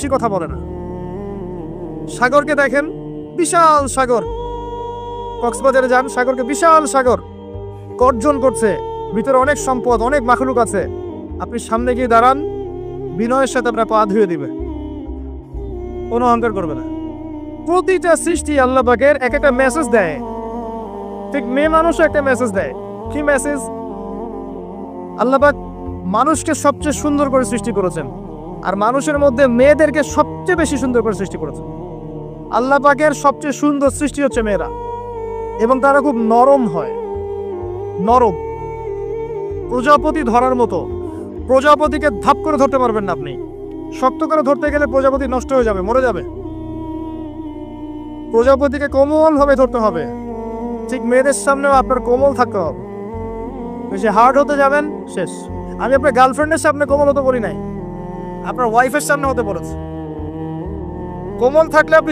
বেশি কথা বলে না। সাগরকে দেখেন, বিশাল সাগর, কক্সবাজারে যান, সাগরকে বিশাল সাগর গর্জন করছে, ভিতরে অনেক সম্পদ, অনেক মাখলুক আছে। আপনি সামনে গিয়ে দাঁড়ান, বিনয়ের সাথে আপনার পা ধুয়ে দিবে, কোনো অহংকার করবে না। প্রতিটা সৃষ্টি আল্লাহ পাকের এক একটা মেসেজ দেয়। ঠিক মেয়ে মানুষও একটা মেসেজ দেয়। কি মেসেজ? আল্লাহ পাক মানুষকে সবচেয়ে সুন্দর করে সৃষ্টি করেছেন, আর মানুষের মধ্যে মেয়েদেরকে সবচেয়ে বেশি সুন্দর করে সৃষ্টি করেছেন। আল্লাহ পাকের সবচেয়ে সুন্দর সৃষ্টি হচ্ছে মেয়েরা, এবং তারা খুব নরম হয়, নরম, প্রজাপতি ধরার মতো। প্রজাপতিকে ধাপ করে ধরতে পারবেন না আপনি, শক্ত করে ধরতে গেলে প্রজাপতি নষ্ট হয়ে যাবে, মরে যাবে। প্রজাপতিকে কোমল ভাবে ধরতে হবে। ঠিক মেয়েদের সামনেও আপনার কোমল থাকতে হবে। বেশি হার্ড হতে যাবেন, শেষ। আমি আপনার গার্লফ্রেন্ডের সামনে কোমল হতে বলি নাই, আপনার ওয়াইফের সামনে হতে বলেছি। কোমল থাকলে আপনি